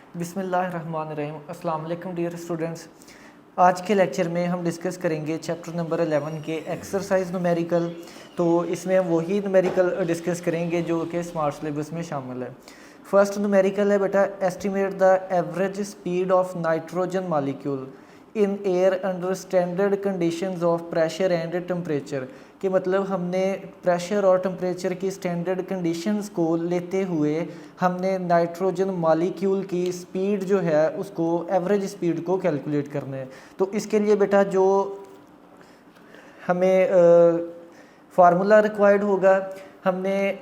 बिस्मिल्लाहिर्रहमानिर्रहीम। अस्सलाम वालेकुम डियर स्टूडेंट्स। आज के लेक्चर में हम डिस्कस करेंगे चैप्टर नंबर 11 के एक्सरसाइज न्यूमेरिकल। तो इसमें हम वही न्यूमेरिकल डिस्कस करेंगे जो कि स्मार्ट सिलेबस में शामिल है। फर्स्ट न्यूमेरिकल है बेटा, estimate the average speed of nitrogen molecule in air under standard conditions of pressure and temperature. कि मतलब हमने प्रेशर और टेम्परेचर की स्टैंडर्ड कंडीशंस को लेते हुए हमने नाइट्रोजन मॉलिक्यूल की स्पीड जो है उसको एवरेज स्पीड को कैलकुलेट करना है। तो इसके लिए बेटा जो हमें फार्मूला रिक्वायर्ड होगा, हमने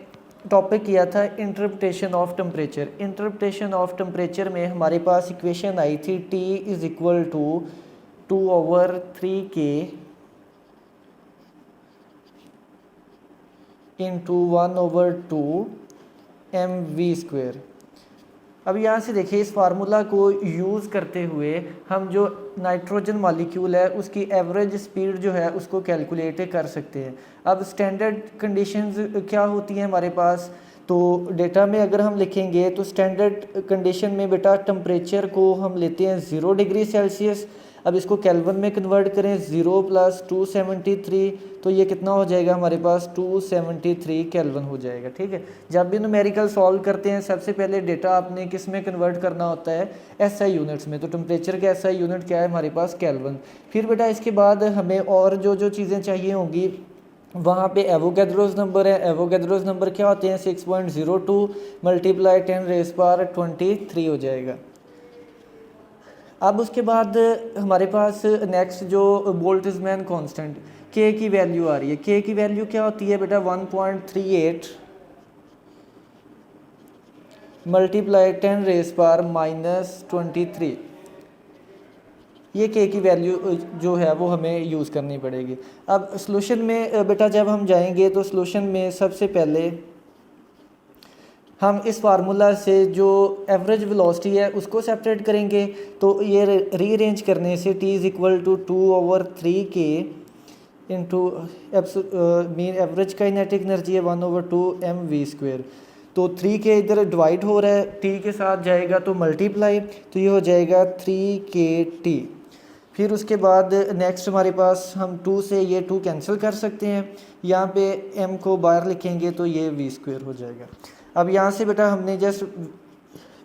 टॉपिक किया था interpretation of temperature. Interpretation of temperature में हमारे पास इक्वेशन आई थी T इज़ इक्वल टू 2/3 के इंटू 1/2 mv²। अब यहाँ से देखिए, इस फार्मूला को यूज़ करते हुए हम जो नाइट्रोजन मॉलिक्यूल है उसकी एवरेज स्पीड जो है उसको कैलकुलेट कर सकते हैं। अब स्टैंडर्ड कंडीशंस क्या होती हैं हमारे पास, तो डेटा में अगर हम लिखेंगे तो स्टैंडर्ड कंडीशन में बेटा टेम्परेचर को हम लेते हैं 0 डिग्री सेल्सियस। अब इसको केल्विन में कन्वर्ट करें, 0 + 273, तो ये कितना हो जाएगा हमारे पास 273 केल्विन हो जाएगा। ठीक है, जब भी न्यूमेरिकल सॉल्व करते हैं सबसे पहले डेटा आपने किस में कन्वर्ट करना होता है, SI यूनिट्स में। तो टेम्परेचर का SI यूनिट क्या है हमारे पास, केल्विन। फिर बेटा इसके बाद हमें और जो जो चीज़ें चाहिए होंगी, वहाँ पे एवोगैड्रोस नंबर है। एवोगैड्रोस नंबर क्या होते हैं, 6.02 × 10⁻23 हो जाएगा। अब उसके बाद हमारे पास नेक्स्ट जो बोल्ट्जमैन कांस्टेंट K की वैल्यू आ रही है। K की वैल्यू क्या होती है बेटा, 1.38 × 10⁻23। ये K की वैल्यू जो है वो हमें यूज़ करनी पड़ेगी। अब सॉल्यूशन में बेटा जब हम जाएंगे तो सॉल्यूशन में सबसे पहले हम इस फार्मूला से जो एवरेज वेलोसिटी है उसको सेपरेट करेंगे। तो ये रीअरेंज करने से T इज़ इक्वल टू 2/3 के into mean average kinetic energy है 1/2 mv²। तो 3 के इधर डिवाइड हो रहा है, T के साथ जाएगा तो मल्टीप्लाई, तो ये हो जाएगा 3kT। फिर उसके बाद नेक्स्ट हमारे पास हम 2 से ये 2 कैंसिल कर सकते हैं, यहाँ पे m को बाहर लिखेंगे तो ये v² हो जाएगा। अब यहाँ से बेटा हमने जस्ट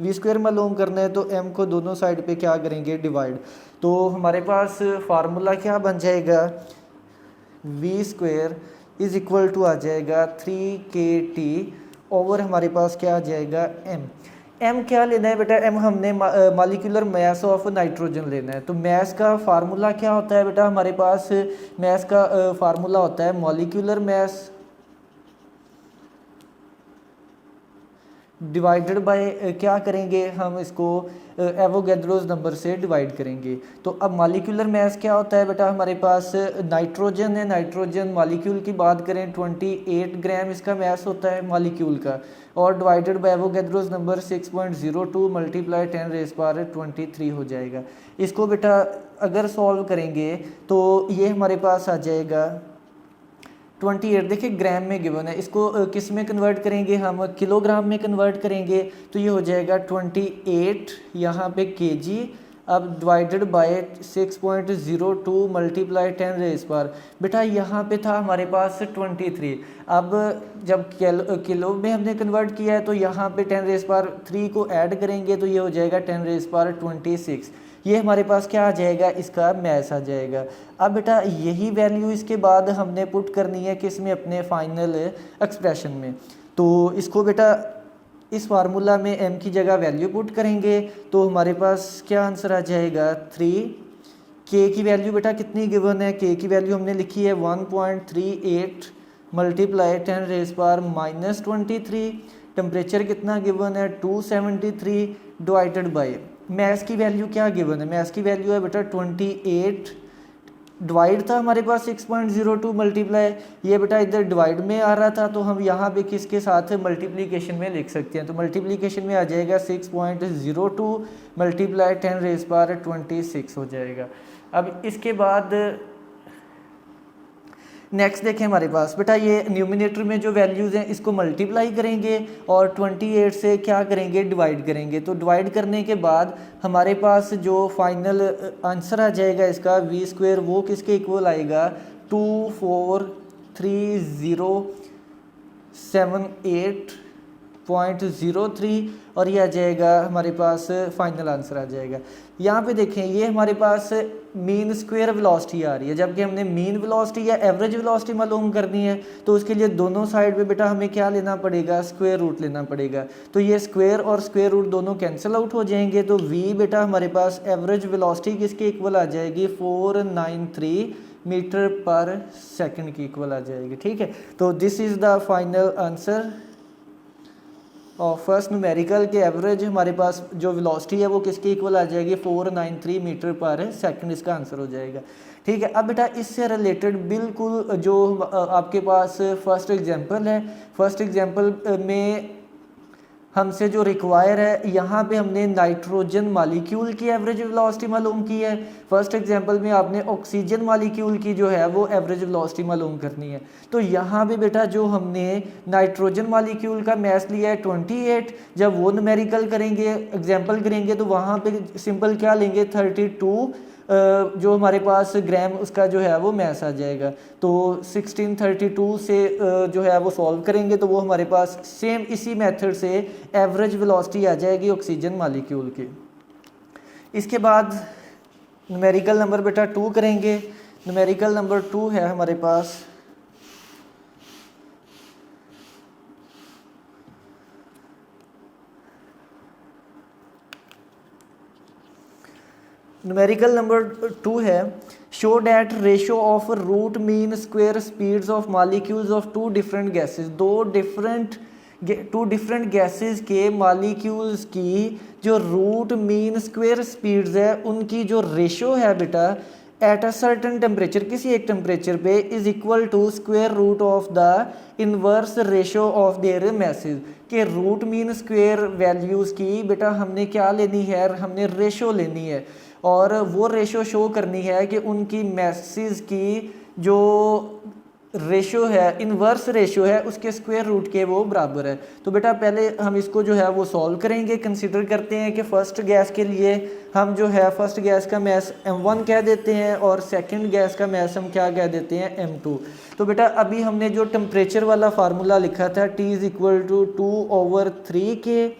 v² मालूम करना है तो m को दोनों साइड पे क्या करेंगे, डिवाइड। तो हमारे पास फार्मूला क्या बन जाएगा, v² इज़ इक्वल टू आ जाएगा 3kT ओवर हमारे पास क्या आ जाएगा m क्या लेना है बेटा, m हमने मॉलिक्यूलर मास ऑफ नाइट्रोजन लेना है। तो मास का फार्मूला क्या होता है बेटा, हमारे पास मास का फार्मूला होता है मॉलिक्यूलर मास डिवाइडेड बाय क्या करेंगे हम इसको एवोगैड्रोस नंबर से डिवाइड करेंगे। तो अब मॉलिक्यूलर मास क्या होता है बेटा, हमारे पास नाइट्रोजन है, नाइट्रोजन मॉलिक्यूल की बात करें 28 ग्राम इसका मास होता है मॉलिक्यूल का, और डिवाइडेड बाय एवोगैड्रोस नंबर 6.02 × 10⁻23 हो जाएगा। इसको बेटा अगर सॉल्व करेंगे तो ये हमारे पास आ जाएगा 28। देखिए ग्राम में गिवन है, इसको किस में कन्वर्ट करेंगे, हम किलोग्राम में कन्वर्ट करेंगे तो ये हो जाएगा 28 यहाँ पे kg। अब डिवाइडेड बाय 6.02 × 10⁻, बेटा यहाँ पे था हमारे पास 23। अब जब किलो में हमने कन्वर्ट किया है तो यहाँ पे 10⁻³ को ऐड करेंगे तो ये हो जाएगा 10⁻26। ये हमारे पास क्या आ जाएगा, इसका मास आ जाएगा। अब बेटा यही वैल्यू इसके बाद हमने पुट करनी है किस में, अपने फाइनल एक्सप्रेशन में। तो इसको बेटा इस फार्मूला में m की जगह वैल्यू पुट करेंगे तो हमारे पास क्या आंसर आ जाएगा 3। K की वैल्यू बेटा कितनी गिवन है, K की वैल्यू हमने लिखी है 1.38 × 10⁻23। टेम्परेचर कितना गिवन है 273 डिवाइडेड बाय मास की वैल्यू क्या गिवन है, मास की वैल्यू है बेटा 28, डिवाइड था हमारे पास 6.02 मल्टीप्लाई, ये बेटा इधर डिवाइड में आ रहा था तो हम यहाँ पे किसके साथ मल्टीप्लिकेशन में लिख सकते हैं। तो मल्टीप्लिकेशन में आ जाएगा 6.02 × 10⁻26 हो जाएगा। अब इसके बाद नेक्स्ट देखें हमारे पास बेटा ये न्यूमिनेटर में जो वैल्यूज़ हैं इसको मल्टीप्लाई करेंगे और 28 से क्या करेंगे डिवाइड करेंगे। तो डिवाइड करने के बाद हमारे पास जो फाइनल आंसर आ जाएगा इसका v² वो किसके इक्वल आएगा 24378.03 और ये आ जाएगा हमारे पास फाइनल आंसर आ जाएगा। यहाँ पे देखें ये हमारे पास मीन स्क्वायर वेलोसिटी आ रही है, जबकि हमने मीन वेलोसिटी या एवरेज वेलोसिटी मालूम करनी है तो उसके लिए दोनों साइड पे बेटा हमें क्या लेना पड़ेगा स्क्वायर रूट लेना पड़ेगा। तो ये स्क्वायर और स्क्वायर रूट दोनों कैंसिल आउट हो जाएंगे। तो v बेटा हमारे पास एवरेज वेलोसिटी किसके इक्वल आ जाएगी 493 मीटर पर सेकंड की इक्वल आ जाएगी। ठीक है, तो this is the final answer और फर्स्ट न्यूमेरिकल के एवरेज हमारे पास जो वेलोसिटी है वो किसके इक्वल आ जाएगी 493 मीटर पर सेकंड, इसका आंसर हो जाएगा। ठीक है, अब बेटा इससे रिलेटेड बिल्कुल जो आपके पास फर्स्ट एग्जांपल है, फर्स्ट एग्जांपल में हमसे जो रिक्वायर है यहाँ पे हमने नाइट्रोजन मॉलिक्यूल की एवरेज वेलोसिटी मालूम की है। फर्स्ट एग्जांपल में आपने ऑक्सीजन मॉलिक्यूल की जो है वो एवरेज वेलोसिटी मालूम करनी है। तो यहाँ पे बेटा जो हमने नाइट्रोजन मॉलिक्यूल का मैस लिया है 28, जब वो न्यूमेरिकल करेंगे एग्जांपल करेंगे तो वहाँ पे सिंपल क्या लेंगे 32 जो हमारे पास ग्राम उसका जो है वो मैस आ जाएगा। तो 1632 से जो है वो सॉल्व करेंगे तो वो हमारे पास सेम इसी मेथड से एवरेज वेलोसिटी आ जाएगी ऑक्सीजन मॉलिक्यूल की। इसके बाद न्यूमेरिकल नंबर बेटा 2 करेंगे। न्यूमेरिकल नंबर 2 है हमारे पास न्यूमेरिकल नंबर 2 है show that ratio of root mean square speeds of molecules of two different gases. Two different gases के मॉलिक्यूल्स की जो रूट मीन स्क्वायर स्पीड्स है उनकी जो रेशो है बेटा एट अ सर्टेन टेम्परेचर किसी एक टेम्परेचर पे is equal to square root of the inverse ratio of their message के रूट मीन स्क्वायर वैल्यूज़ की बेटा हमने क्या लेनी है हमने रेशो लेनी है और वो रेशो शो करनी है कि उनकी मैसेज की जो रेशो है इनवर्स रेशो है उसके स्क्वायर रूट के वो बराबर है। तो बेटा पहले हम इसको जो है वो सॉल्व करेंगे। कंसीडर करते हैं कि फर्स्ट गैस के लिए हम जो है फर्स्ट गैस का मैस m1 कह देते हैं और सेकंड गैस का मैस हम क्या कह देते हैं m2। तो बेटा अभी हमने जो टेम्परेचर वाला फार्मूला लिखा था T is equal to 2/3K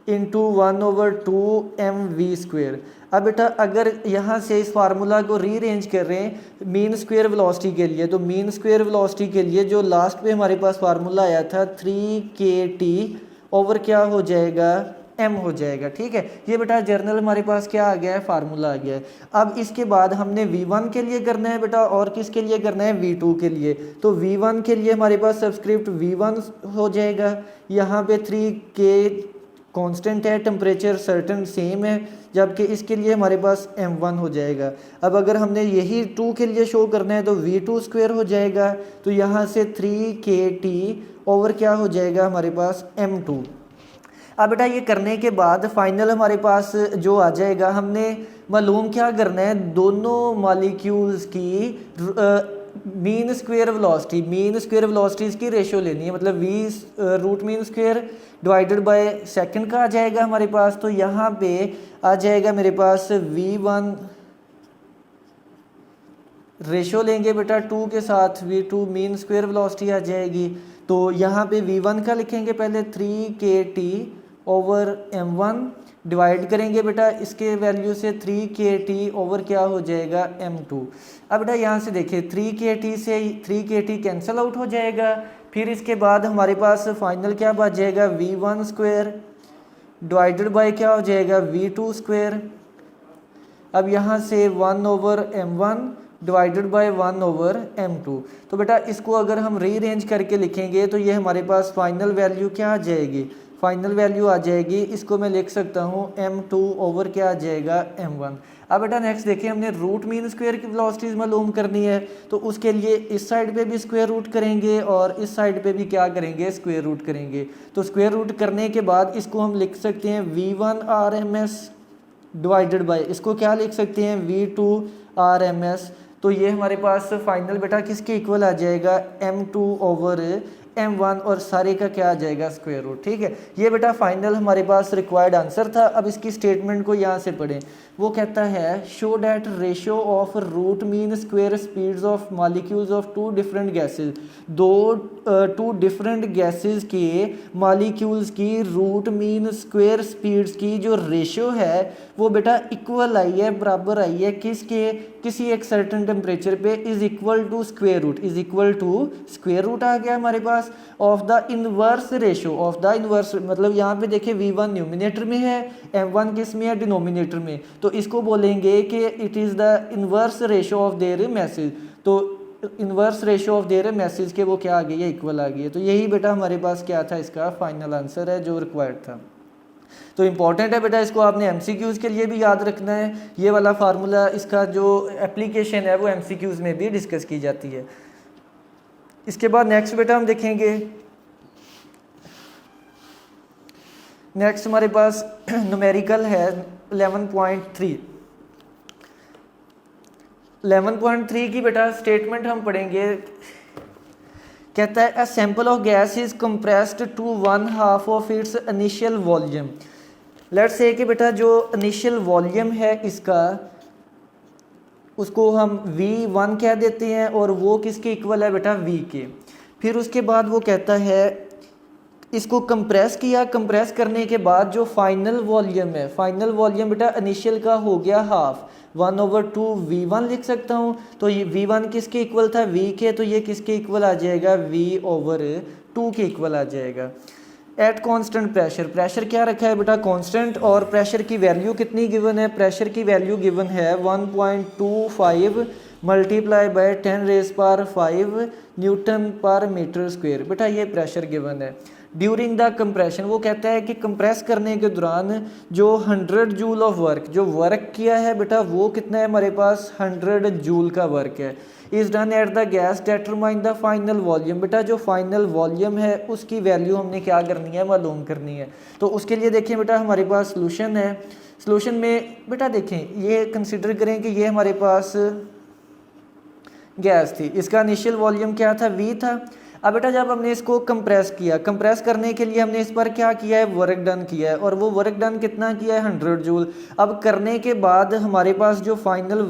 into 1/2 mv²। अब बेटा अगर यहाँ से इस फार्मूला को रीअरेंज कर रहे हैं मीन स्क्वायर वेलोसिटी के लिए तो मीन स्क्वायर वेलोसिटी के लिए जो लास्ट पे हमारे पास फार्मूला आया था 3kT ओवर क्या हो जाएगा m हो जाएगा। ठीक है, ये बेटा जर्नल हमारे पास क्या आ गया है फार्मूला आ गया है। अब इसके बाद हमने v1 के लिए करना है बेटा और किसके लिए करना है v2 के लिए। तो v1 के लिए हमारे पास सब्सक्रिप्ट v1 हो जाएगा, यहाँ पे 3k कांस्टेंट है, टेम्परेचर सर्टेन सेम है, जबकि इसके लिए हमारे पास m1 हो जाएगा। अब अगर हमने यही 2 के लिए शो करना है तो v2² हो जाएगा। तो यहाँ से 3kT ओवर क्या हो जाएगा हमारे पास m2। अब बेटा ये करने के बाद फाइनल हमारे पास जो आ जाएगा हमने मालूम क्या करना है दोनों मॉलिक्यूल्स की मीन स्क्वायर वेलोसिटीज़ की रेशो लेनी है, मतलब v root mean square divided by second का आ जाएगा हमारे पास। तो यहाँ पे आ जाएगा मेरे पास v1 रेशो लेंगे बेटा 2 के साथ v2 मीन स्क्वायर वेलोसिटी आ जाएगी। तो यहाँ पे v1 का लिखेंगे पहले 3kT ओवर m1 डिवाइड करेंगे बेटा इसके वैल्यू से 3kT ओवर क्या हो जाएगा m2। अब बेटा यहाँ से देखिए 3kT से 3kT कैंसिल आउट हो जाएगा। फिर इसके बाद हमारे पास फाइनल क्या बच जाएगा v1² डिवाइडेड बाय क्या हो जाएगा v2²। अब यहाँ से 1/m1 डिवाइडेड बाय 1/m2। तो बेटा इसको अगर हम रीअरेंज करके लिखेंगे तो ये हमारे पास फाइनल वैल्यू क्या आ जाएगी, फाइनल वैल्यू आ जाएगी, इसको मैं लिख सकता हूँ m2 ओवर क्या आ जाएगा m1। अब बेटा नेक्स्ट देखिए हमने रूट मीन स्क्वायर की वेलोसिटीज़ मालूम करनी है तो उसके लिए इस साइड पे भी स्क्वायर रूट करेंगे और इस साइड पे भी क्या करेंगे स्क्वायर रूट करेंगे। तो स्क्वायर रूट करने के बाद इसको हम लिख सकते हैं v1 RMS डिवाइडेड बाय इसको क्या लिख सकते हैं v2 RMS। तो ये हमारे पास फाइनल बेटा किसके इक्वल आ जाएगा, m2/m1 और सारे का क्या आ जाएगा, स्क्वायर रूट। ठीक है, ये बेटा फाइनल हमारे पास रिक्वायर्ड आंसर था। अब इसकी स्टेटमेंट को यहाँ से पढ़ें। वो कहता है show that ratio of root mean square speeds of molecules of two different gases, two different gases के मॉलिक्यूल्स की रूट मीन स्क्वायर स्पीड्स की जो रेशियो है वो बेटा इक्वल आई है, बराबर आई है किसके, किसी एक सर्टेन टेम्परेचर पे, is equal to square root, is equal to square root आ गया हमारे पास of the inverse ratio, of the inverse मतलब यहाँ पे देखिए V1 न्यूमिनेटर में है, M1 किस में है, डिनोमिनेटर में, तो इसको बोलेंगे कि it is the inverse ratio of their message. तो inverse ratio of their message के वो क्या आ गई है, इक्वल आ गई है। तो यही बेटा हमारे पास क्या था, इसका फाइनल आंसर है जो रिक्वायर्ड था। तो इंपॉर्टेंट है बेटा, इसको आपने MCQs के लिए भी याद रखना है। ये वाला फार्मूला, इसका जो एप्लीकेशन है वो MCQs में भी डिस्कस की जाती है। इसके बाद नेक्स्ट बेटा हम देखेंगे, नेक्स्ट हमारे पास न्यूमेरिकल है 11.3। 11.3 की बेटा स्टेटमेंट हम पढ़ेंगे। कहता है a sample of gas is compressed to 1/2 of its initial volume. Let's say कि बेटा जो इनिशियल वॉल्यूम है इसका, उसको हम V1 कह देते हैं और वो किसके इक्वल है बेटा, V के। फिर उसके बाद वो कहता है इसको कंप्रेस किया, कंप्रेस करने के बाद जो फाइनल वॉल्यूम है, फाइनल वॉल्यूम बेटा इनिशियल का हो गया हाफ, 1/2 V1 लिख सकता हूँ। तो ये V1 किसके इक्वल था, V के, तो ये किसके इक्वल आ जाएगा, V/2 के इक्वल आ जाएगा। एट कांस्टेंट प्रेशर, प्रेशर क्या रखा है बेटा, कांस्टेंट, और प्रेशर की वैल्यू कितनी गिवन है, प्रेशर की वैल्यू गिवन है 1.25 मल्टीप्लाई बाय 10⁻⁵ न्यूटन पर मीटर स्क्वायर। बेटा ये प्रेशर गिवन है। ड्यूरिंग द कंप्रेशन, वो कहता है कि कंप्रेस करने के दौरान जो 100 जूल ऑफ वर्क, जो वर्क किया है बेटा वो कितना है हमारे पास, 100 जूल का वर्क है। Is done at the gas determine the final volume, बेटा जो फाइनल वॉल्यूम है उसकी वैल्यू हमने क्या करनी है, मालूम करनी है। तो उसके लिए देखिए बेटा हमारे पास सोल्यूशन है। सोल्यूशन में बेटा देखें, ये कंसिडर करें कि ये हमारे पास गैस थी, इसका इनिशियल वॉल्यूम क्या था, V था। अब बेटा जब हमने इसको कंप्रेस किया, कंप्रेस करने के लिए हमने इस पर क्या किया है, वर्क डन किया है, और वो वर्क डन कितना किया है, 100 जूल। अब करने के बाद हमारे पास जो फाइनल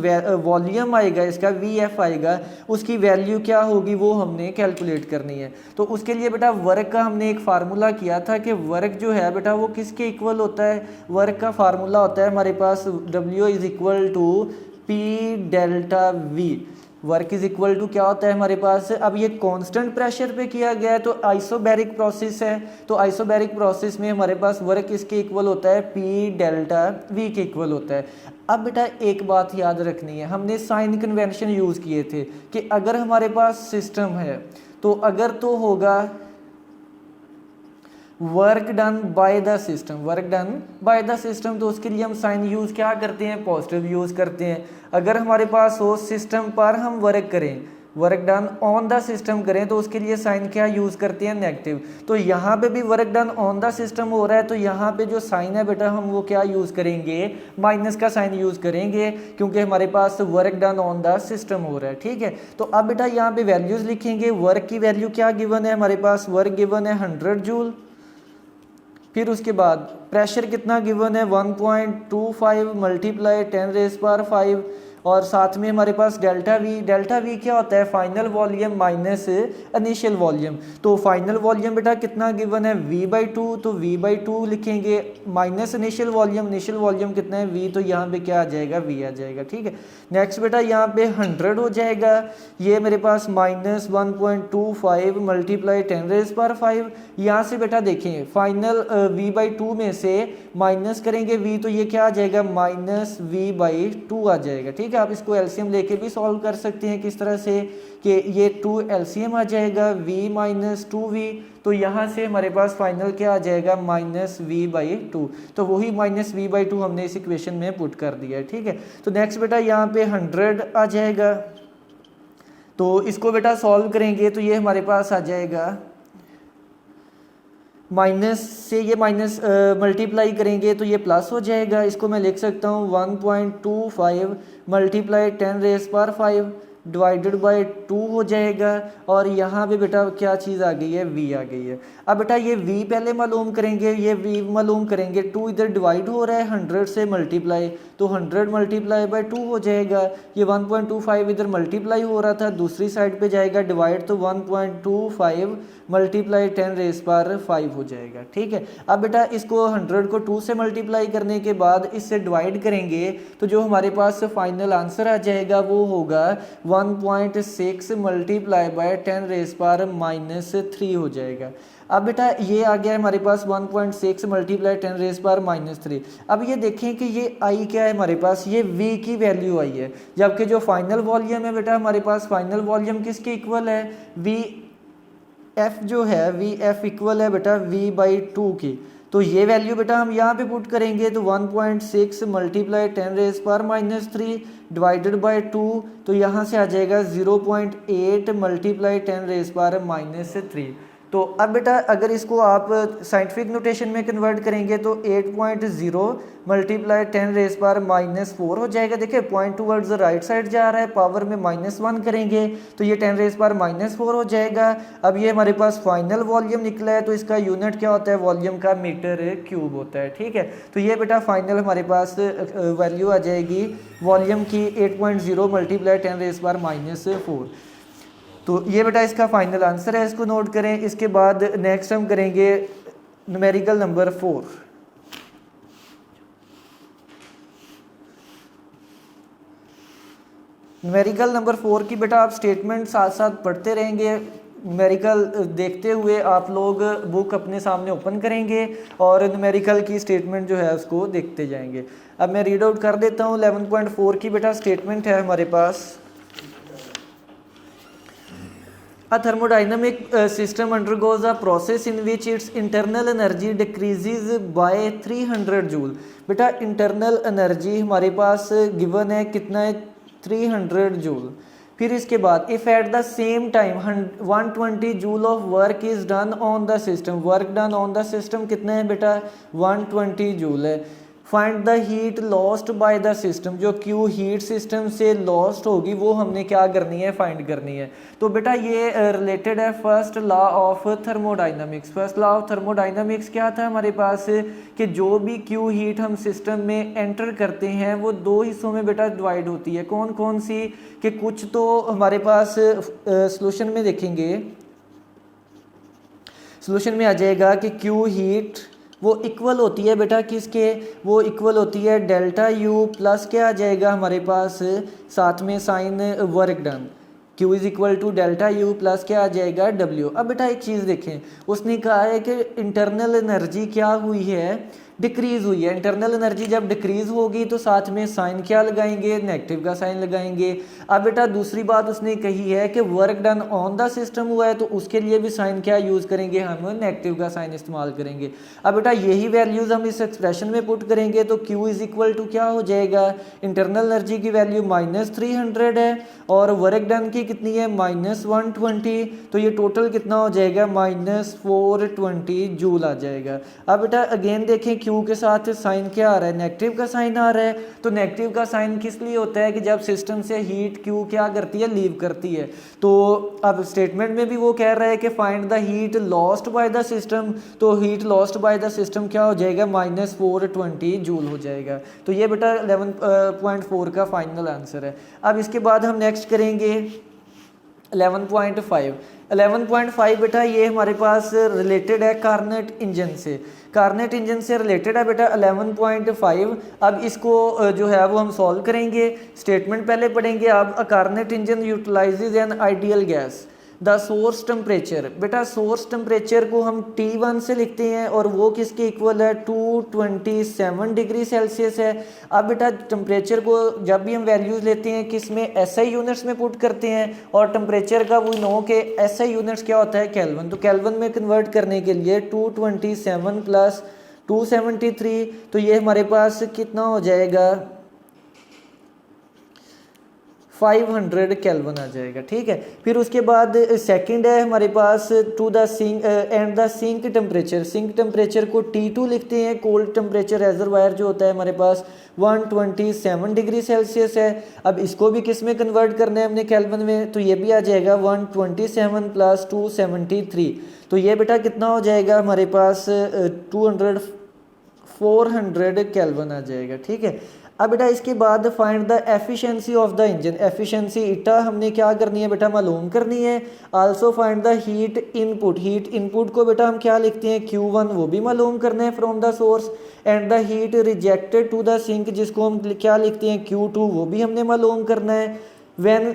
वॉल्यूम आएगा इसका, VF आएगा, उसकी वैल्यू क्या होगी वो हमने कैलकुलेट करनी है। तो उसके लिए बेटा वर्क का हमने एक फार्मूला किया था कि वर्क जो है बेटा वो किसके इक्वल होता है, वर्क का फार्मूला होता है हमारे पास W = P∆V। Work is equal to क्या होता है हमारे पास, अब ये कांस्टेंट प्रेशर पे किया गया है तो आइसोबैरिक प्रोसेस है, तो आइसोबैरिक प्रोसेस में हमारे पास वर्क इसके इक्वल होता है P∆V के इक्वल होता है। अब बेटा एक बात याद रखनी है, हमने साइन कन्वेंशन यूज़ किए थे कि अगर हमारे पास सिस्टम है तो अगर तो होगा work done by the system, work done by the system, तो उसके लिए हम साइन यूज़ क्या करते हैं, पॉजिटिव यूज़ करते हैं। अगर हमारे पास हो सिस्टम पर हम वर्क करें, work done on the system करें, तो उसके लिए साइन क्या यूज़ करते हैं, नेगेटिव। तो यहाँ पे भी work done on the system हो रहा है, तो यहाँ पे जो साइन है बेटा हम वो क्या यूज़ करेंगे, माइनस का साइन यूज़ करेंगे, क्योंकि हमारे पास work done on the system हो रहा है। ठीक है, तो अब बेटा यहाँ पे वैल्यूज़ लिखेंगे। वर्क की वैल्यू क्या गिवन है हमारे पास, वर्क गिवन है 100 जूल। फिर उसके बाद प्रेशर कितना गिवन है, 1.25 मल्टीप्लाई 10⁵, और साथ में हमारे पास डेल्टा वी क्या होता है, final volume minus initial volume. तो फाइनल वॉल्यूम बेटा कितना गिवन है, V/2, तो V/2 लिखेंगे, माइनस इनिशियल वॉल्यूम कितना है, V, तो यहाँ पे क्या आ जाएगा, V आ जाएगा। ठीक है, नेक्स्ट बेटा यहाँ पे 100 हो जाएगा, ये मेरे पास माइनस 1.25 मल्टीप्लाई 10⁵। यहाँ से बेटा देखें फाइनल V/2 में से माइनस करेंगे V, तो ये क्या आ जाएगा, माइनस V/2 आ जाएगा। ठीक है, आप इसको एलसीएम लेके भी सॉल्व कर सकते हैं किस तरह से कि ये 2 एलसीएम आ जाएगा, V - 2V, तो यहाँ से हमारे पास फाइनल क्या आ जाएगा, माइनस V/2। तो वही माइनस V/2 हमने इस इक्वेशन में पुट कर दिया है। ठीक है, तो नेक्स्ट बेटा यहाँ पे 100 आ जाएगा, तो इसको बेटा सॉल्व करेंगे तो ये हमारे पास आ जाएगा माइनस से ये माइनस मल्टीप्लाई करेंगे तो ये प्लस हो जाएगा। इसको मैं लिख सकता हूँ 1.25 मल्टीप्लाई 10⁵ डिवाइडेड बाय 2 हो जाएगा। और यहाँ पे बेटा क्या चीज़ आ गई है, v आ गई है। अब बेटा ये v पहले मालूम करेंगे, ये v मालूम करेंगे। 2 इधर डिवाइड हो रहा है 100 से मल्टीप्लाई, तो 100 मल्टीप्लाई बाय 2 हो जाएगा। ये 1.25 इधर मल्टीप्लाई हो रहा था, दूसरी साइड पे जाएगा डिवाइड, तो 1.25 मल्टीप्लाई 10⁵ हो जाएगा। ठीक है। अब बेटा इसको 100 को 2 से मल्टीप्लाई करने के बाद इससे डिवाइड करेंगे तो जो हमारे पास फाइनल आंसर आ जाएगा वो होगा 1.6 मल्टीप्लाई बाय 10⁻³ हो जाएगा। अब बेटा ये आ गया हमारे पास 1.6 मल्टीप्लाई 10⁻³ अब ये देखें कि ये आई क्या है हमारे पास, ये v की वैल्यू आई है, जबकि जो फाइनल वॉल्यूम है बेटा हमारे पास फाइनल वॉल्यूम किसके इक्वल है, v f जो है वी एफ इक्वल है बेटा v/2 की। तो ये वैल्यू बेटा हम यहाँ पे पुट करेंगे तो 1.6 मल्टीप्लाई 10⁻³ डिवाइडेड बाय 2, तो यहाँ से आ जाएगा 0.8 मल्टीप्लाई 10⁻³ तो अब बेटा अगर इसको आप साइंटिफिक नोटेशन में कन्वर्ट करेंगे तो 8.0 मल्टीप्लाई 10⁻⁻4 हो जाएगा। देखिए point towards the right side जा रहा है, पावर में -1 करेंगे तो ये 10⁻⁻4 हो जाएगा। अब ये हमारे पास फाइनल वॉल्यूम निकला है, तो इसका यूनिट क्या होता है, वॉल्यूम का मीटर क्यूब होता है। ठीक है। तो ये बेटा फाइनल हमारे पास वैल्यू आ जाएगी वॉल्यूम की 8.0 मल्टीप्लाई 10⁻⁻4। तो ये बेटा इसका फाइनल आंसर है, इसको नोट करें। इसके बाद नेक्स्ट हम करेंगे न्यूमेरिकल नंबर 4। न्यूमेरिकल नंबर 4 की बेटा आप स्टेटमेंट साथ साथ पढ़ते रहेंगे। न्यूमेरिकल देखते हुए आप लोग बुक अपने सामने ओपन करेंगे और न्यूमेरिकल की स्टेटमेंट जो है उसको देखते जाएंगे। अब मैं रीड आउट कर देता हूँ। 11.4 की बेटा स्टेटमेंट है हमारे पास, A thermodynamic system undergoes a process in which its internal energy decreases by 300 joule। बेटा इंटरनल एनर्जी हमारे पास गिवन है कितना है, 300 जूल। फिर इसके बाद if at the same time 120 joule of work is done on the system, work done on the system कितना है बेटा, 120 जूल है। Find the heat lost by the system, जो क्यू हीट सिस्टम से लॉस्ट होगी वो हमने क्या करनी है, फाइंड करनी है। तो बेटा ये रिलेटेड है first law of thermodynamics. First law of thermodynamics क्या था हमारे पास कि जो भी क्यू हीट हम सिस्टम में एंटर करते हैं वो दो हिस्सों में बेटा डिवाइड होती है। कौन कौन सी, कि कुछ तो हमारे पास सॉल्यूशन में देखेंगे, सॉल्यूशन में आ जाएगा कि क्यू हीट वो इक्वल होती है बेटा किसके, वो इक्वल होती है डेल्टा यू प्लस क्या आ जाएगा हमारे पास साथ में sign work done, Q is equal to delta U plus क्या आ जाएगा W। अब बेटा एक चीज़ देखें, उसने कहा है कि इंटरनल एनर्जी क्या हुई है, डिक्रीज हुई है। इंटरनल एनर्जी जब डिक्रीज होगी तो साथ में साइन क्या लगाएंगे, नेगेटिव का साइन लगाएंगे। अब बेटा दूसरी बात उसने कही है कि work done on the system हुआ है तो उसके लिए भी साइन क्या यूज़ करेंगे, हम नेगेटिव का साइन इस्तेमाल करेंगे। अब बेटा यही वैल्यूज़ हम इस एक्सप्रेशन में पुट करेंगे तो Q इज इक्वल टू क्या हो जाएगा, इंटरनल एनर्जी की वैल्यू -300 है और वर्क डन की कितनी है -120, तो ये टोटल कितना हो जाएगा -420 जूल आ जाएगा। अब बेटा अगेन देखें Q के साथ साइन क्या आ रहा है, नेगेटिव का साइन आ रहा है। तो नेगेटिव का साइन किस लिए होता है कि जब सिस्टम से हीट Q क्या करती है, लीव करती है। तो अब स्टेटमेंट में भी वो कह रहा है कि find the heat lost by the system, तो heat lost by the system क्या हो जाएगा -420 जूल हो जाएगा। तो ये बेटा 11.4 का फाइनल आंसर है। अब इसके बाद हम नेक्स्ट करेंगे 11.5। 11.5 बेटा ये हमारे पास रिलेटेड है कार्नेट इंजन से, कार्नेट इंजन से रिलेटेड है बेटा 11.5। अब इसको जो है वो हम सॉल्व करेंगे। स्टेटमेंट पहले पढ़ेंगे। अब a Carnot engine utilizes an ideal gas the source temperature, बेटा सोर्स टेम्परेचर को हम T1 से लिखते हैं और वो किसके इक्वल है 227 डिग्री सेल्सियस है। अब बेटा टेम्परेचर को जब भी हम वैल्यूज़ लेते हैं किस में, SI यूनिट्स में पुट करते हैं और टेम्परेचर का वो नो के SI यूनिट्स क्या होता है, केल्विन। तो केल्विन में कन्वर्ट करने के लिए 227 प्लस 273, तो ये हमारे पास कितना हो जाएगा 500 केल्विन आ जाएगा, ठीक है। फिर उसके बाद सेकंड है हमारे पास to the sink and the sink temperature. Sink temperature को T2 लिखते हैं। कोल्ड टेम्परेचर रेजरवायर जो होता है हमारे पास 127 डिग्री सेल्सियस है। अब इसको भी किस में कन्वर्ट करना है हमने, केल्विन में, तो ये भी आ जाएगा 127 प्लस 273। तो ये बेटा कितना हो जाएगा हमारे पास 400 केल्विन आ जाएगा, ठीक है। अब बेटा इसके बाद find the efficiency of the engine. Efficiency eta हमने क्या करनी है बेटा, मालूम करनी है। Also find the heat input. Heat input को बेटा हम क्या लिखते हैं, Q1, वो भी मालूम करना है from the source. And the heat rejected to the sink, जिसको हम क्या लिखते हैं Q2, वो भी हमने मालूम करना है। व्हेन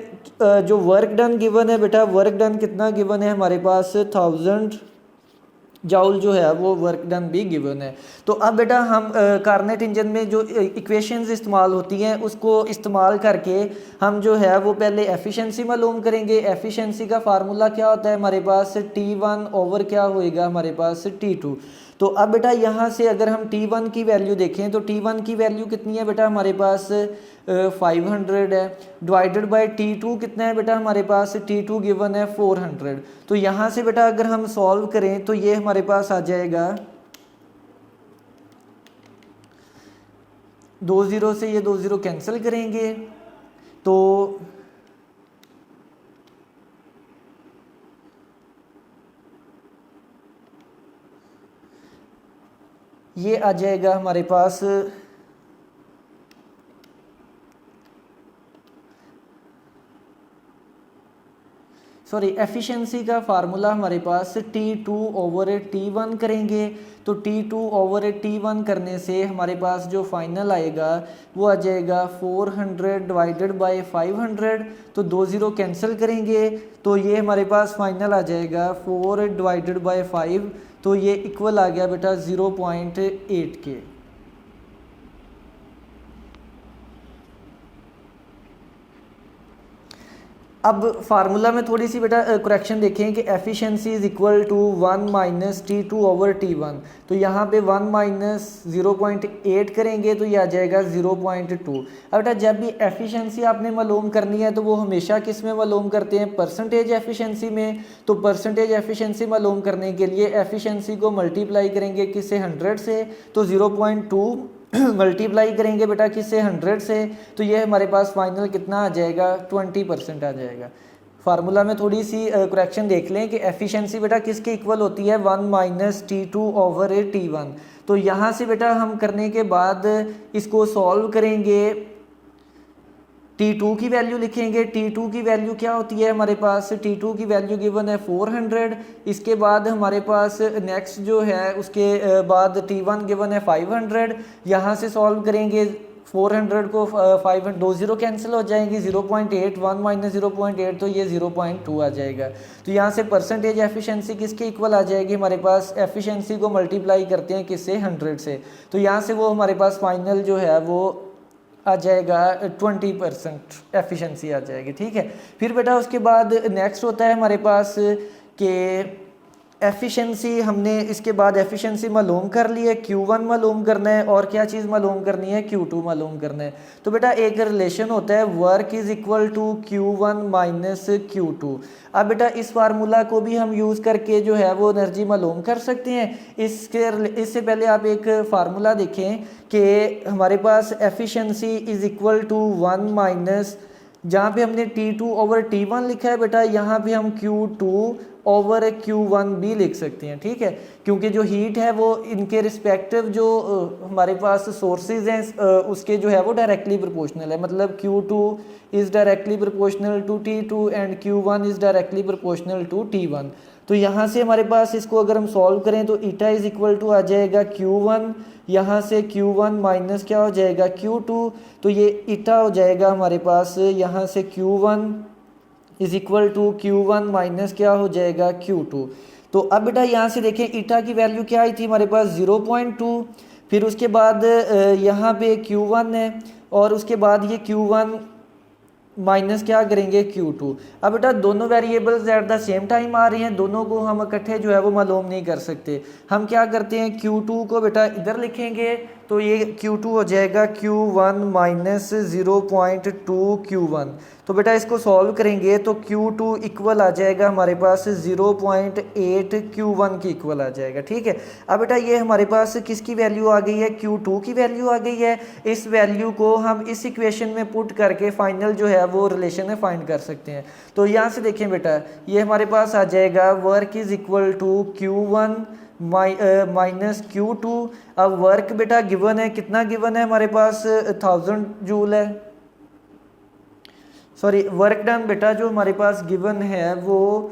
जो वर्क डन गिवन है बेटा, वर्क डन कितना गिवन है हमारे पास 1000 जाउल जो है वो वर्क डन भी गिवन है। तो अब बेटा हम कार्नेट इंजन में जो इक्वेशंस इस्तेमाल होती हैं उसको इस्तेमाल करके हम जो है वो पहले एफिशिएंसी मालूम करेंगे। एफिशिएंसी का फार्मूला क्या होता है हमारे पास, T1 ओवर क्या होएगा हमारे पास T2। तो अब बेटा यहाँ से अगर हम T1 की वैल्यू देखें तो T1 की वैल्यू कितनी है बेटा हमारे पास 500 है, डिवाइडेड बाय T2 कितना है बेटा हमारे पास, T2 गिवन है 400। तो यहाँ से बेटा अगर हम सॉल्व करें तो ये हमारे पास आ जाएगा 2 0 से ये 2 0 कैंसिल करेंगे तो ये आ जाएगा हमारे पास सॉरी एफिशिएंसी का फार्मूला हमारे पास T2 ओवर T1 करेंगे। तो T2 ओवर T1 करने से हमारे पास जो फाइनल आएगा वो आ जाएगा 400 डिवाइडेड बाय 500। तो 2 0 कैंसिल करेंगे तो ये हमारे पास फाइनल आ जाएगा 4 डिवाइडेड बाय 5। तो ये इक्वल आ गया बेटा 0.8 के। अब फार्मूला में थोड़ी सी बेटा करेक्शन देखें कि efficiency is equal to 1 minus T2 over T1। तो यहाँ पे 1 माइनस 0.8 करेंगे तो ये आ जाएगा 0.2। अब बेटा जब भी एफिशिएंसी आपने मालूम करनी है तो वो हमेशा किस में मालूम करते हैं, परसेंटेज एफिशिएंसी में। तो परसेंटेज एफिशिएंसी मालूम करने के लिए एफिशिएंसी को मल्टीप्लाई करेंगे किससे, 100 से। तो 0.2 मल्टीप्लाई करेंगे बेटा किससे, 100 से। तो ये हमारे पास फाइनल कितना आ जाएगा, 20% आ जाएगा। फार्मूला में थोड़ी सी करेक्शन देख लें कि एफिशिएंसी बेटा किसके इक्वल होती है, 1 माइनस T2 ओवर T1। तो यहाँ से बेटा हम करने के बाद इसको सॉल्व करेंगे, T2 की वैल्यू लिखेंगे। T2 की वैल्यू क्या होती है हमारे पास, T2 की वैल्यू गिवन है 400। इसके बाद हमारे पास नेक्स्ट जो है उसके बाद T1 गिवन है 500। यहाँ से सॉल्व करेंगे 400 को 500, 2 0 कैंसिल हो जाएंगी, 0.8 1 माइनस 0.8 तो ये 0.2 आ जाएगा। तो यहाँ से परसेंटेज एफिशिएंसी किसके इक्वल आ जाएगी हमारे पास, एफिशिएंसी को मल्टीप्लाई करते हैं किससे, 100 से। तो यहाँ से वो हमारे पास फाइनल जो है वो आ जाएगा 20% एफिशिएंसी आ जाएगी, ठीक है। फिर बेटा उसके बाद नेक्स्ट होता है हमारे पास कि एफिशिएंसी, हमने इसके बाद एफिशिएंसी मालूम कर ली है, Q1 मालूम करना है और क्या चीज़ मालूम करनी है, Q2 मालूम करना है। तो बेटा एक रिलेशन होता है work is equal to Q1 minus Q2। अब बेटा इस फार्मूला को भी हम यूज़ करके जो है वो एनर्जी मालूम कर सकते हैं। इससे पहले आप एक फार्मूला देखें कि हमारे पास efficiency is equal to 1 minus, जहाँ पे हमने T2 ओवर T1 लिखा है बेटा यहाँ पे हम Q2 ओवर Q1 भी लिख सकते हैं, ठीक है। क्योंकि जो हीट है वो इनके रिस्पेक्टिव जो हमारे पास सोर्सेज हैं उसके जो है वो डायरेक्टली प्रोपोर्शनल है। मतलब Q2 is directly proportional to T2 and Q1 is directly proportional to T1। तो यहाँ से हमारे पास इसको अगर हम सॉल्व करें तो ईटा इज़ इक्वल टू आ जाएगा Q1, यहाँ से Q1 माइनस क्या हो जाएगा Q2। तो ये ईटा हो जाएगा हमारे पास यहाँ से Q1 is equal to Q1 minus क्या हो जाएगा Q2। तो अब बेटा यहाँ से देखें ईटा की वैल्यू क्या आई थी हमारे पास 0.2। फिर उसके बाद यहाँ पे Q1 है और उसके बाद ये Q1 माइनस क्या करेंगे Q2। अब बेटा दोनों variables at the same time आ रहे हैं, दोनों को हम इकट्ठे जो है वो मालूम नहीं कर सकते। हम क्या करते हैं Q2 को बेटा इधर लिखेंगे, तो तो ये Q2 हो जाएगा Q1 माइनस 0.2 Q1। तो बेटा इसको सॉल्व करेंगे तो Q2 इक्वल आ जाएगा हमारे पास 0.8 Q1 की इक्वल आ जाएगा। ठीक है, अब बेटा ये हमारे पास किसकी वैल्यू आ गई है, Q2 की वैल्यू आ गई है। इस वैल्यू को हम इस इक्वेशन में पुट करके फाइनल जो है वो रिलेशन है फाइंड कर सकते हैं। तो यहाँ से देखें बेटा, ये हमारे पास आ जाएगा work is equal to Q1 minus Q2। अब वर्क बेटा गिवन है, कितना गिवन है हमारे पास, 1000 जूल है, सॉरी वर्क डन बेटा जो हमारे पास गिवन है वो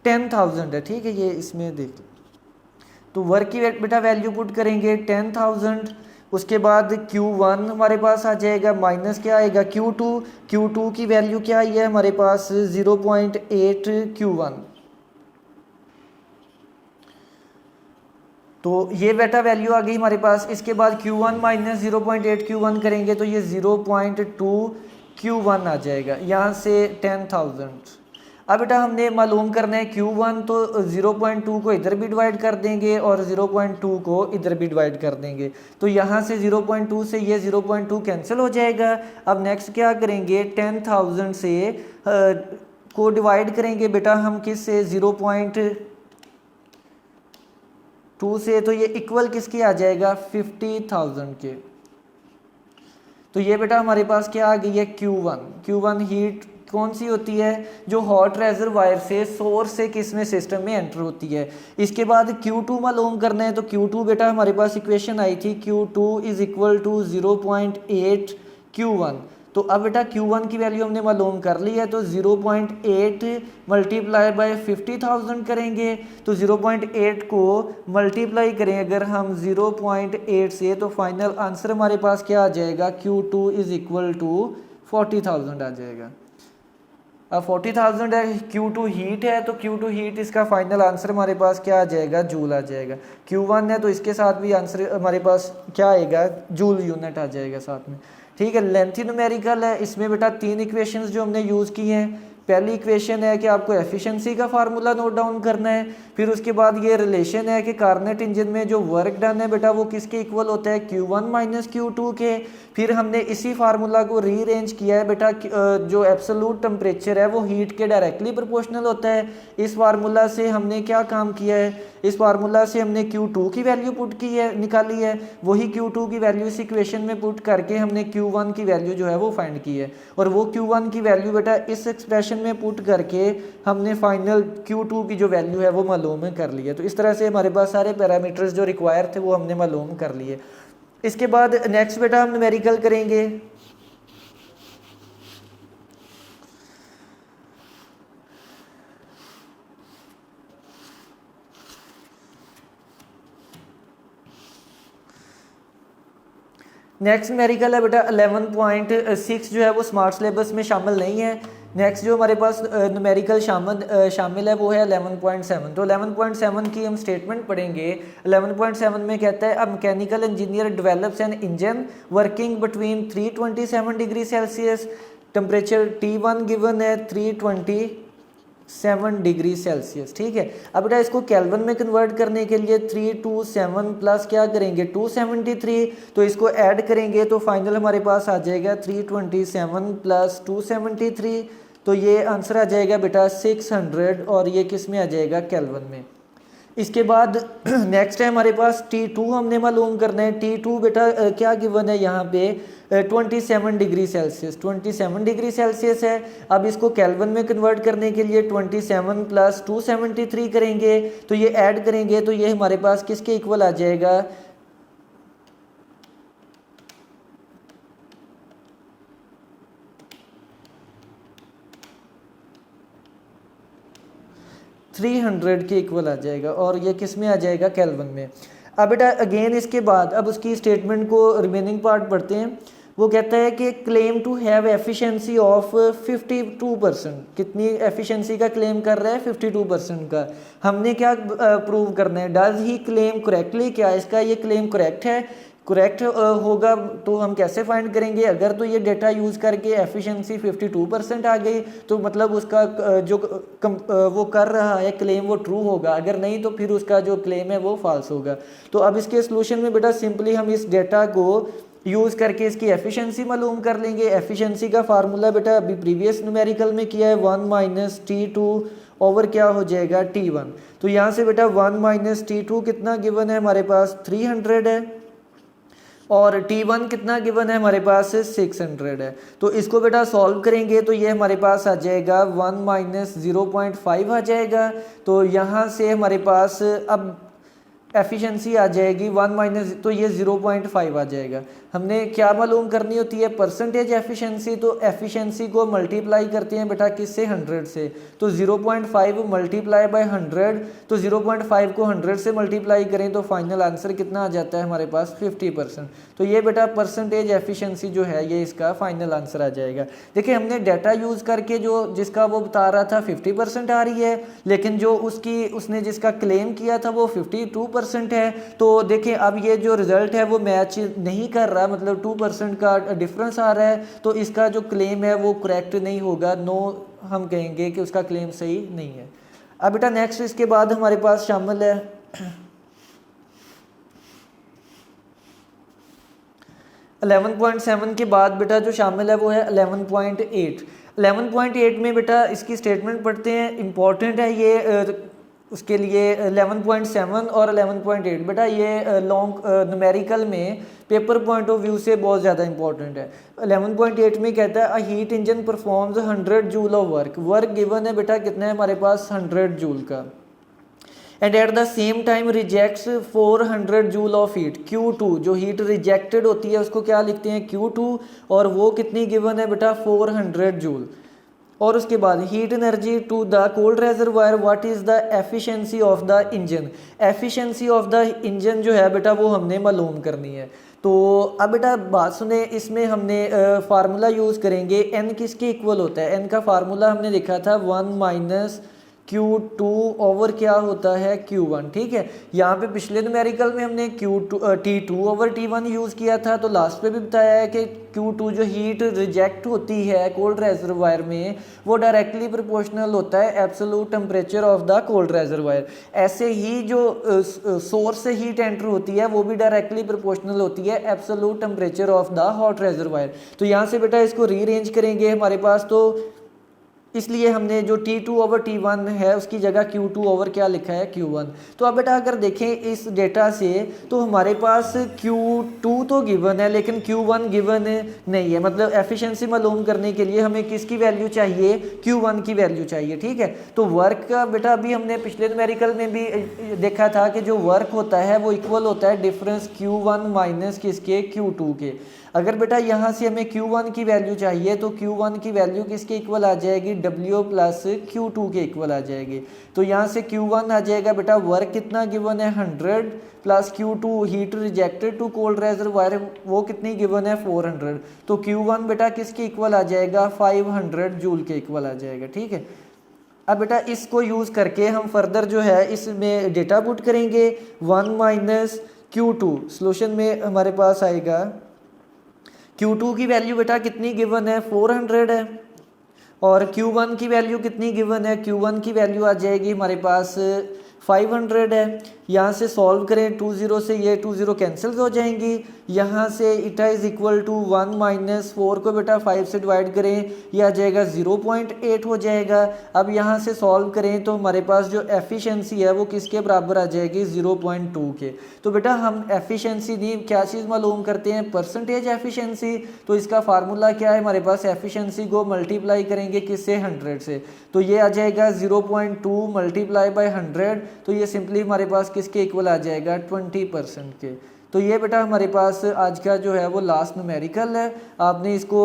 10,000 है। ठीक है, ये इसमें देख तो वर्क की बेटा वैल्यू पुट करेंगे 10,000, उसके बाद Q1 हमारे पास आ जाएगा माइनस क्या आएगा Q2 की वैल्यू क्या आई है हमारे पास 0.8 Q1। तो ये बेटा वैल्यू आ गई हमारे पास। इसके बाद Q1 माइनस 0.8 Q1 करेंगे तो ये 0.2 Q1 आ जाएगा, यहाँ से 10,000। अब बेटा हमने मालूम करना है Q1, तो 0.2 को इधर भी डिवाइड कर देंगे और 0.2 को इधर भी डिवाइड कर देंगे। तो यहाँ से 0.2 से ये 0.2 कैंसिल हो जाएगा। अब नेक्स्ट क्या करेंगे, 10,000 से को डिवाइड करेंगे बेटा हम किस से, 0.2 से, तो ये इक्वल किसके आ जाएगा 50,000 के। तो ये बेटा हमारे पास क्या आ गई है Q1 हीट कौन सी होती है, जो हॉट रेजरवायर से सोर्स से किस में सिस्टम में एंटर होती है। इसके बाद Q2 मालूम करना है, तो Q2 बेटा हमारे पास इक्वेशन आई थी Q2 is equal to 0.8 Q1। तो अब बेटा Q1 की वैल्यू हमने मालूम कर ली है, तो 0.8 मल्टीप्लाई बाय 50,000 करेंगे। तो 0.8 को मल्टीप्लाई करें अगर हम 0.8 से, तो फाइनल आंसर हमारे पास क्या आ जाएगा, Q2 इज इक्वल टू 40,000 आ जाएगा। अब 40,000 है, Q2 हीट है, तो Q2 हीट इसका फाइनल आंसर हमारे पास क्या आ जाएगा, जूल आ जाएगा। Q1 है तो इसके साथ भी आंसर हमारे पास क्या आएगा, जूल यूनिट आ जाएगा साथ में। ठीक है, लेंथी न्यूमेरिकल है, इसमें बेटा 3 इक्वेशंस जो हमने यूज़ की हैं। पहली इक्वेशन है कि आपको एफिशिएंसी का फार्मूला नोट डाउन करना है, फिर उसके बाद ये रिलेशन है कि कार्नेट इंजन में जो वर्क डन है बेटा वो किसके इक्वल होता है, Q1 माइनस Q2 के। फिर हमने इसी फार्मूला को रीअरेंज किया है बेटा, जो एब्सोलूट टेम्परेचर है वो हीट के डायरेक्टली प्रोपोर्शनल होता है। इस फार्मूला से हमने क्या काम किया है, इस फार्मूला से हमने Q2 की वैल्यू पुट की है, निकाली है, वही Q2 की वैल्यू इस इक्वेशन में पुट करके हमने Q1 की वैल्यू जो है वो फाइंड की है, और वो Q1 की वैल्यू बेटा इस एक्सप्रेशन में पुट करके हमने फाइनल Q2 की जो वैल्यू है वो मालूम कर ली है। तो इस तरह से हमारे पास सारे पैरामीटर्स जो रिक्वायर थे वो हमने मालूम कर लिए। इसके बाद नेक्स्ट बेटा हम न्यूमेरिकल करेंगे। नेक्स्ट न्यूमेरिकल है बेटा 11.6 जो है वो स्मार्ट सिलेबस में शामिल नहीं है। नेक्स्ट जो हमारे पास न्यूमेरिकल शामिल है वो है 11.7। तो 11.7 की हम स्टेटमेंट पढ़ेंगे। 11.7 में कहता है, a mechanical engineer develops an engine working between 327 degree celsius, temperature T1 given है 327 डिग्री सेल्सियस। ठीक है, अब बेटा इसको केल्विन में कन्वर्ट करने के लिए 327 प्लस क्या करेंगे 273, तो इसको ऐड करेंगे तो फाइनल हमारे पास आ जाएगा 327 प्लस 273, तो ये आंसर आ जाएगा बेटा 600, और ये किस में आ जाएगा केल्विन में। इसके बाद नेक्स्ट है हमारे पास T2 हमने मालूम करना है। T2 बेटा क्या गिवन है यहाँ पे 27 डिग्री सेल्सियस, 27 डिग्री सेल्सियस है। अब इसको केल्विन में कन्वर्ट करने के लिए 27 प्लस 273 करेंगे, तो ये ऐड करेंगे तो ये हमारे पास किसके इक्वल आ जाएगा 300 के इक्वल आ जाएगा, और ये किस में आ जाएगा केल्विन में। अब बेटा अगेन इसके बाद अब उसकी स्टेटमेंट को रिमेनिंग पार्ट पढ़ते हैं। वो कहता है कि claim to have efficiency of 52%, कितनी एफिशिएंसी का क्लेम कर रहा है 52% का। हमने क्या प्रूव करना है, डज ही क्लेम करेक्टली, क्या इसका ये क्लेम करेक्ट है। करेक्ट होगा तो हम कैसे फाइंड करेंगे? अगर तो ये डेटा यूज़ करके एफिशिएंसी 52% आ गई तो मतलब उसका वो कर रहा है क्लेम वो ट्रू होगा, अगर नहीं तो फिर उसका जो क्लेम है वो फॉल्स होगा। तो अब इसके सोल्यूशन में बेटा सिंपली हम इस डेटा को यूज़ करके इसकी एफिशिएंसी मालूम कर लेंगे। एफिशिएंसी का फार्मूला बेटा अभी प्रीवियस न्यूमेरिकल में किया है, 1 माइनस T2 ओवर क्या हो जाएगा T1। तो यहाँ से बेटा 1 माइनस T2 कितना गिवन है हमारे पास 300 है, और T1 कितना गिवन है हमारे पास 600 है। तो इसको बेटा सॉल्व करेंगे तो ये हमारे पास आ जाएगा 1 माइनस 0.5 आ जाएगा। तो यहाँ से हमारे पास अब एफिशिएंसी आ जाएगी 1 माइनस, तो ये 0.5 आ जाएगा। हमने क्या मालूम करनी होती है? Percentage efficiency. तो एफिशिएंसी को मल्टीप्लाई करते हैं बेटा किससे? 100 से। तो 0.5 मल्टीप्लाई बाय 100, तो 0.5 को 100 से मल्टीप्लाई करें तो फाइनल आंसर कितना आ जाता है हमारे पास 50%। तो ये बेटा परसेंटेज एफिशिएंसी जो है ये इसका फाइनल आंसर आ जाएगा। देखिए हमने डाटा यूज़ करके जो जिसका वो बता रहा था 50% आ रही है, लेकिन जो उसने जिसका क्लेम किया था वो 52% है। तो देखिए अब ये जो रिजल्ट है वो मैच नहीं कर रहा, मतलब 2% का डिफरेंस आ रहा है। तो इसका जो क्लेम है वो करेक्ट नहीं होगा, नो हम कहेंगे कि उसका क्लेम सही नहीं है। अब बेटा नेक्स्ट इसके बाद हमारे पास शामिल है 11.7 के बाद बेटा जो शामिल है वो है 11.8। 11.8 में बेटा इसकी स्टेटमेंट पढ़ते हैं, इंपॉर्टेंट है ये उसके लिए। 11.7 और 11.8 बेटा ये लॉन्ग न्यूमेरिकल में पेपर पॉइंट ऑफ व्यू से बहुत ज़्यादा इंपॉर्टेंट है। 11.8 में कहता है a heat engine performs 100 joule of work given है बेटा कितना है हमारे पास 100 जूल का, and eight the same time rejects 400 joule of heat. Q2 जो हीट रिजेक्टेड होती है उसको क्या लिखते हैं Q2, और वो कितनी गिवन है बेटा 400 जूल। और उसके बाद heat energy to the cold reservoir, what is the efficiency of the engine. Efficiency of the engine जो है बेटा वो हमने मालूम करनी है। तो अब बेटा बात सुने, इसमें हमने फार्मूला यूज़ करेंगे। एन किसके इक्वल होता है? एन का फार्मूला हमने लिखा था 1 माइनस Q2 ओवर क्या होता है Q1, ठीक है। यहाँ पे पिछले न्यूमेरिकल में हमने T2 ओवर T1 यूज़ किया था। तो लास्ट पे भी बताया है कि Q2 जो हीट रिजेक्ट होती है कोल्ड रेजरवायर में वो डायरेक्टली प्रोपोर्शनल होता है absolute temperature of the cold reservoir. ऐसे ही जो सोर्स से हीट एंटर होती है वो भी डायरेक्टली प्रोपोर्शनल होती है absolute temperature of the hot reservoir. तो यहाँ से बेटा इसको रीअरेंज करेंगे हमारे पास, तो इसलिए हमने जो T2 ओवर T1 है उसकी जगह Q2 ओवर क्या लिखा है Q1। तो अब बेटा अगर देखें इस डेटा से तो हमारे पास Q2 तो गिवन है लेकिन Q1 गिवन नहीं है। मतलब एफिशिएंसी मालूम करने के लिए हमें किसकी वैल्यू चाहिए? Q1 की वैल्यू चाहिए, ठीक है। तो वर्क का बेटा अभी हमने पिछले न्यूमेरिकल में भी देखा था कि जो वर्क होता है वो इक्वल होता है डिफरेंस Q1 माइनस किसके? Q2 के। अगर बेटा यहाँ से हमें Q1 की वैल्यू चाहिए तो Q1 की वैल्यू किसके इक्वल आ जाएगी? W प्लस Q2 के इक्वल आ जाएगी। तो यहाँ से Q1 आ जाएगा बेटा वर्क कितना गिवन है 100 plus Q2 heat rejected to cold reservoir वो कितनी गिवन है 400। तो Q1 बेटा किसके इक्वल आ जाएगा? 500 जूल के इक्वल आ जाएगा, ठीक है। अब बेटा इसको यूज़ करके हम फर्दर जो है इसमें डेटा पुट करेंगे। 1 माइनस Q2 सोल्यूशन में हमारे पास आएगा Q2 की वैल्यू बेटा कितनी गिवन है? 400 है। और Q1 की वैल्यू कितनी गिवन है? Q1 की वैल्यू आ जाएगी हमारे पास 500 है। यहाँ से सॉल्व करें 20 से ये 20 कैंसिल हो जाएंगी। यहाँ से इटा इज़ इक्वल टू 1 माइनस 4 को बेटा 5 से डिवाइड करें ये आ जाएगा 0.8 हो जाएगा। अब यहाँ से सॉल्व करें तो हमारे पास जो एफिशिएंसी है वो किसके बराबर आ जाएगी? 0.2 के। तो बेटा हम एफिशिएंसी नहीं क्या चीज़ मालूम करते हैं? Percentage efficiency. तो इसका फार्मूला क्या है हमारे पास? एफिशिएंसी को मल्टीप्लाई करेंगे किससे? 100 से। तो ये आ जाएगा 0.2 मल्टीप्लाई बाय 100, तो ये सिंपली हमारे पास किसके इक्वल आ जाएगा? 20% के। तो ये बेटा हमारे पास आज का जो है वो लास्ट न्यूमेरिकल है। आपने इसको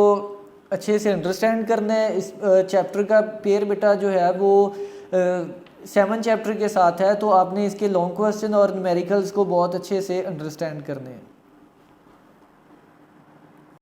अच्छे से अंडरस्टैंड करना है। इस चैप्टर का पेयर बेटा जो है वो 7 चैप्टर के साथ है, तो आपने इसके लॉन्ग क्वेश्चन और न्यूमेरिकल्स को बहुत अच्छे से अंडरस्टैंड करने हैं।